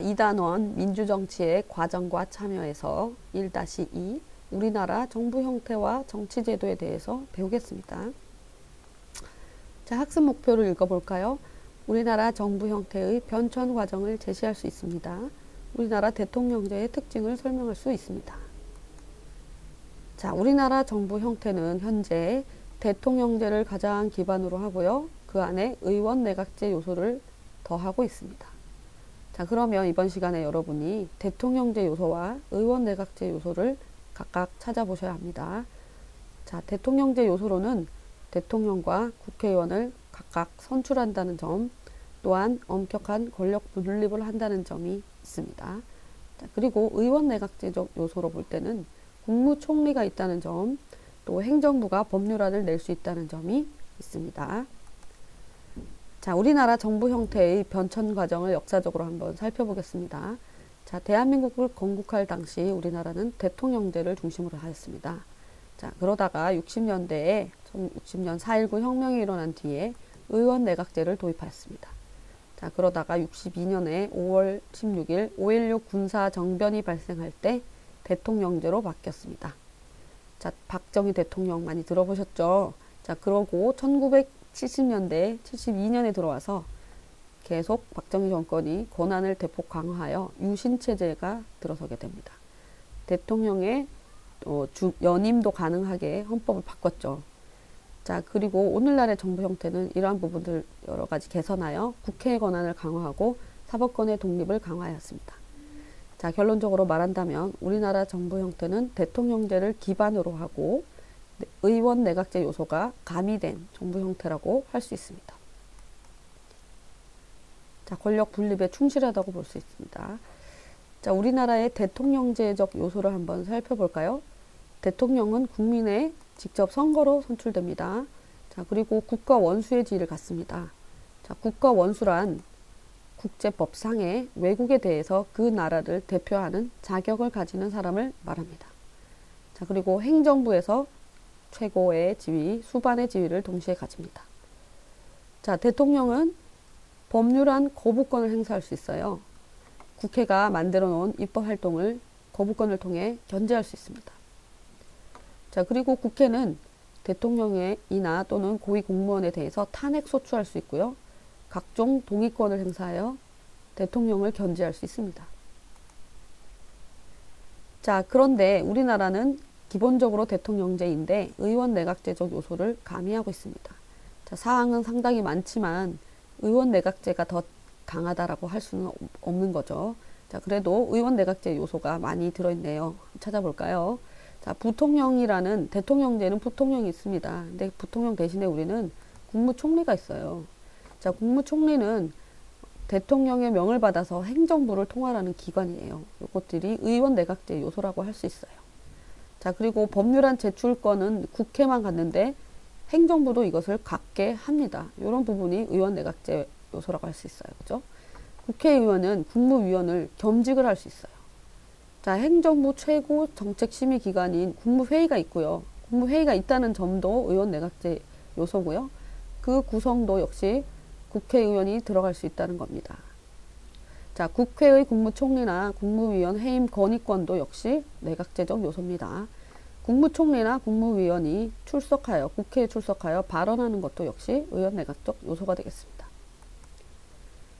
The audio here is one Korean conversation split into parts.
2단원 민주정치의 과정과 참여에서 1-2 우리나라 정부 형태와 정치제도에 대해서 배우겠습니다. 자, 학습 목표를 읽어볼까요? 우리나라 정부 형태의 변천 과정을 제시할 수 있습니다. 우리나라 대통령제의 특징을 설명할 수 있습니다. 자, 우리나라 정부 형태는 현재 대통령제를 가장 기반으로 하고요. 그 안에 의원 내각제 요소를 더하고 있습니다. 자, 그러면 이번 시간에 여러분이 대통령제 요소와 의원 내각제 요소를 각각 찾아보셔야 합니다. 자, 대통령제 요소로는 대통령과 국회의원을 각각 선출한다는 점, 또한 엄격한 권력 분립을 한다는 점이 있습니다. 자, 그리고 의원 내각제적 요소로 볼 때는 국무총리가 있다는 점, 또 행정부가 법률안을 낼 수 있다는 점이 있습니다. 자, 우리나라 정부 형태의 변천 과정을 역사적으로 한번 살펴보겠습니다. 자, 대한민국을 건국할 당시 우리나라는 대통령제를 중심으로 하였습니다. 자, 그러다가 60년대에 1960년 4.19 혁명이 일어난 뒤에 의원 내각제를 도입하였습니다. 자, 그러다가 62년에 5월 16일 5.16 군사 정변이 발생할 때 대통령제로 바뀌었습니다. 자, 박정희 대통령 많이 들어보셨죠? 자, 그러고 1970년대 72년에 들어와서 계속 박정희 정권이 권한을 대폭 강화하여 유신체제가 들어서게 됩니다. 대통령의 연임도 가능하게 헌법을 바꿨죠. 자, 그리고 오늘날의 정부 형태는 이러한 부분들 여러 가지 개선하여 국회의 권한을 강화하고 사법권의 독립을 강화하였습니다. 자, 결론적으로 말한다면 우리나라 정부 형태는 대통령제를 기반으로 하고 의원 내각제 요소가 가미된 정부 형태라고 할 수 있습니다. 자, 권력 분립에 충실하다고 볼 수 있습니다. 자, 우리나라의 대통령제적 요소를 한번 살펴볼까요? 대통령은 국민의 직접 선거로 선출됩니다. 자, 그리고 국가 원수의 지위를 갖습니다. 자, 국가 원수란 국제법상의 외국에 대해서 그 나라를 대표하는 자격을 가지는 사람을 말합니다. 자, 그리고 행정부에서 최고의 지위, 수반의 지위를 동시에 가집니다. 자, 대통령은 법률안 거부권을 행사할 수 있어요. 국회가 만들어 놓은 입법 활동을 거부권을 통해 견제할 수 있습니다. 자, 그리고 국회는 대통령이나 또는 고위 공무원에 대해서 탄핵 소추할 수 있고요. 각종 동의권을 행사하여 대통령을 견제할 수 있습니다. 자, 그런데 우리나라는 기본적으로 대통령제인데 의원 내각제적 요소를 가미하고 있습니다. 자, 사항은 상당히 많지만 의원 내각제가 더 강하다라고 할 수는 없는 거죠. 자, 그래도 의원 내각제 요소가 많이 들어있네요. 찾아볼까요? 자, 부통령이라는 대통령제는 부통령이 있습니다. 근데 부통령 대신에 우리는 국무총리가 있어요. 자, 국무총리는 대통령의 명을 받아서 행정부를 통할하는 기관이에요. 이것들이 의원 내각제 요소라고 할 수 있어요. 자, 그리고 법률안 제출권은 국회만 갖는데 행정부도 이것을 갖게 합니다. 이런 부분이 의원 내각제 요소라고 할 수 있어요. 그죠? 국회의원은 국무위원을 겸직을 할 수 있어요. 자, 행정부 최고 정책심의기관인 국무회의가 있고요. 국무회의가 있다는 점도 의원 내각제 요소고요. 그 구성도 역시 국회의원이 들어갈 수 있다는 겁니다. 자, 국회의 국무총리나 국무위원 해임 건의권도 역시 내각제적 요소입니다. 국무총리나 국무위원이 출석하여 국회에 출석하여 발언하는 것도 역시 의원 내각적 요소가 되겠습니다.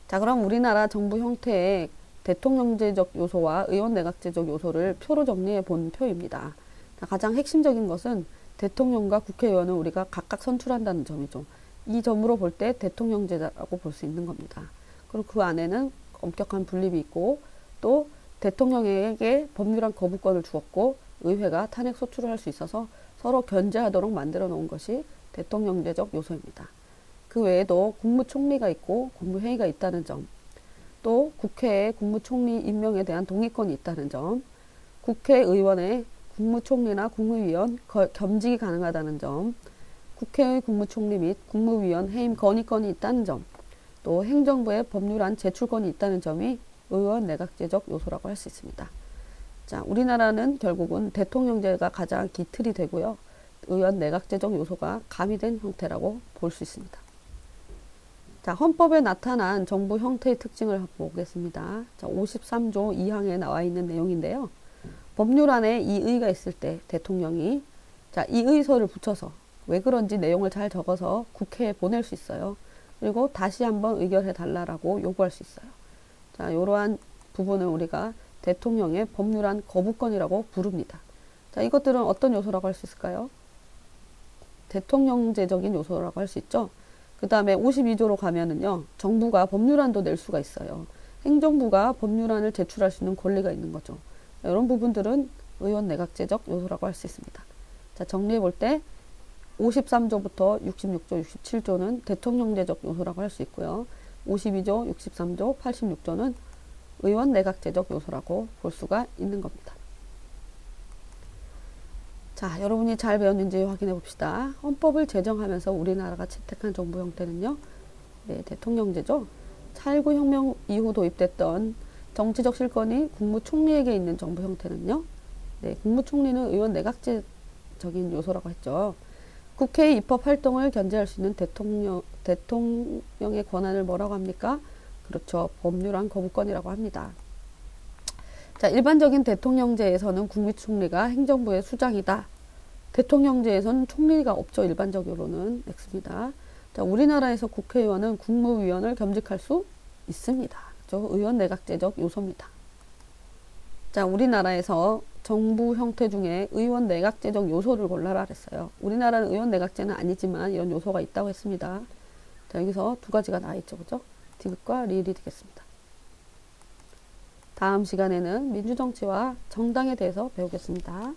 자, 그럼 우리나라 정부 형태의 대통령제적 요소와 의원 내각제적 요소를 표로 정리해 본 표입니다. 자, 가장 핵심적인 것은 대통령과 국회의원을 우리가 각각 선출한다는 점이죠. 이 점으로 볼 때 대통령제라고 볼 수 있는 겁니다. 그리고 그 안에는 엄격한 분립이 있고 또 대통령에게 법률안 거부권을 주었고 의회가 탄핵 소추를 할 수 있어서 서로 견제하도록 만들어 놓은 것이 대통령제적 요소입니다. 그 외에도 국무총리가 있고 국무회의가 있다는 점, 또 국회에 국무총리 임명에 대한 동의권이 있다는 점, 국회의원의 국무총리나 국무위원 겸직이 가능하다는 점, 국회의 국무총리 및 국무위원 해임 건의권이 있다는 점, 또 행정부의 법률안 제출권이 있다는 점이 의원 내각제적 요소라고 할 수 있습니다. 자, 우리나라는 결국은 대통령제가 가장 기틀이 되고요. 의원 내각제적 요소가 가미된 형태라고 볼 수 있습니다. 자, 헌법에 나타난 정부 형태의 특징을 보겠습니다. 자, 53조 2항에 나와 있는 내용인데요. 법률 안에 이 의가 있을 때 대통령이 자, 이 의서를 붙여서 왜 그런지 내용을 잘 적어서 국회에 보낼 수 있어요. 그리고 다시 한번 의결해 달라고 요구할 수 있어요. 자, 이러한 부분을 우리가 대통령의 법률안 거부권이라고 부릅니다. 자, 이것들은 어떤 요소라고 할 수 있을까요? 대통령제적인 요소라고 할 수 있죠. 그 다음에 52조로 가면은요, 정부가 법률안도 낼 수가 있어요. 행정부가 법률안을 제출할 수 있는 권리가 있는 거죠. 이런 부분들은 의원 내각제적 요소라고 할 수 있습니다. 자, 정리해 볼 때 53조부터 66조, 67조는 대통령제적 요소라고 할 수 있고요. 52조, 63조, 86조는 의원 내각제적 요소라고 볼 수가 있는 겁니다. 자, 여러분이 잘 배웠는지 확인해 봅시다. 헌법을 제정하면서 우리나라가 채택한 정부 형태는요, 네, 대통령제죠. 4.19 혁명 이후 도입됐던 정치적 실권이 국무총리에게 있는 정부 형태는요, 네, 국무총리는 의원 내각제적인 요소라고 했죠. 국회의 입법 활동을 견제할 수 있는 대통령의 권한을 뭐라고 합니까? 그렇죠. 법률안 거부권이라고 합니다. 자, 일반적인 대통령제에서는 국무총리가 행정부의 수장이다. 대통령제에서는 총리가 없죠. 일반적으로는 X입니다. 자, 우리나라에서 국회의원은 국무위원을 겸직할 수 있습니다. 그렇죠? 의원 내각제적 요소입니다. 자, 우리나라에서 정부 형태 중에 의원 내각제적 요소를 골라라 그랬어요. 우리나라는 의원 내각제는 아니지만 이런 요소가 있다고 했습니다. 자, 여기서 두 가지가 나와 있죠. 그죠? 디귿과 리을이 되겠습니다. 다음 시간에는 민주정치와 정당에 대해서 배우겠습니다.